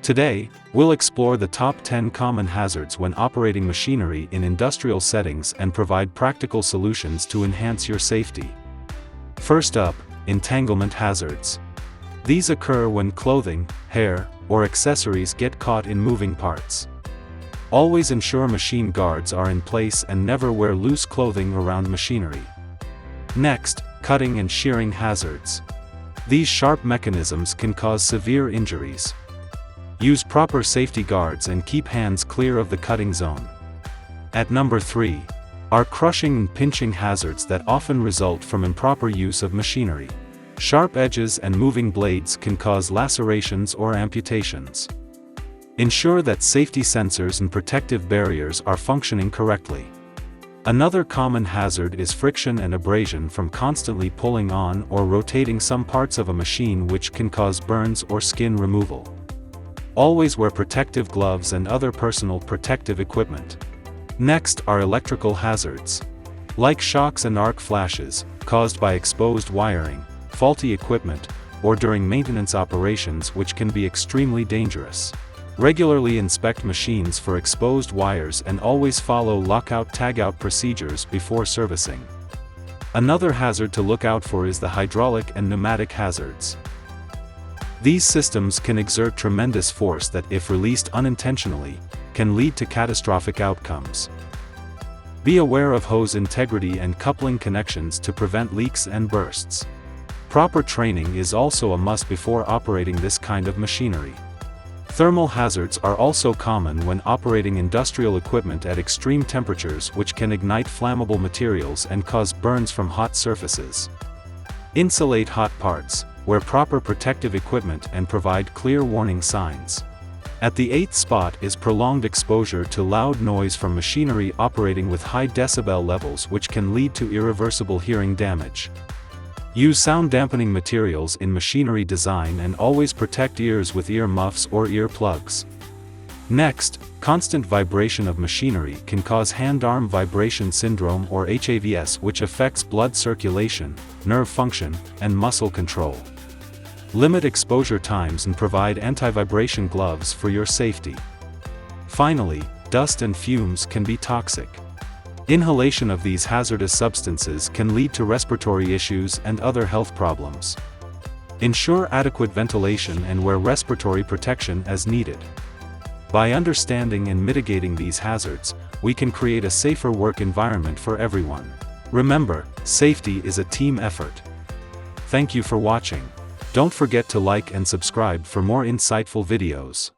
Today, we'll explore the top 10 common hazards when operating machinery in industrial settings and provide practical solutions to enhance your safety. First up, entanglement hazards. These occur when clothing, hair, or accessories get caught in moving parts. Always ensure machine guards are in place and never wear loose clothing around machinery. Next, cutting and shearing hazards. These sharp mechanisms can cause severe injuries. Use proper safety guards and keep hands clear of the cutting zone. At number 3, are crushing and pinching hazards that often result from improper use of machinery. Sharp edges and moving blades can cause lacerations or amputations. Ensure that safety sensors and protective barriers are functioning correctly. Another common hazard is friction and abrasion from constantly pulling on or rotating some parts of a machine, which can cause burns or skin removal. Always wear protective gloves and other personal protective equipment. Next are electrical hazards. Like shocks and arc flashes, caused by exposed wiring, faulty equipment, or during maintenance operations, which can be extremely dangerous. Regularly inspect machines for exposed wires and always follow lockout-tagout procedures before servicing. Another hazard to look out for is the hydraulic and pneumatic hazards. These systems can exert tremendous force that, if released unintentionally, can lead to catastrophic outcomes. Be aware of hose integrity and coupling connections to prevent leaks and bursts. Proper training is also a must before operating this kind of machinery. Thermal hazards are also common when operating industrial equipment at extreme temperatures, which can ignite flammable materials and cause burns from hot surfaces. Insulate hot parts, wear proper protective equipment, and provide clear warning signs. At the 8th spot is prolonged exposure to loud noise from machinery operating with high decibel levels, which can lead to irreversible hearing damage. Use sound dampening materials in machinery design and always protect ears with ear muffs or ear plugs. Next, constant vibration of machinery can cause hand-arm vibration syndrome or HAVS, which affects blood circulation, nerve function, and muscle control. Limit exposure times and provide anti-vibration gloves for your safety. Finally, dust and fumes can be toxic. Inhalation of these hazardous substances can lead to respiratory issues and other health problems. Ensure adequate ventilation and wear respiratory protection as needed. By understanding and mitigating these hazards, we can create a safer work environment for everyone. Remember, safety is a team effort. Thank you for watching. Don't forget to like and subscribe for more insightful videos.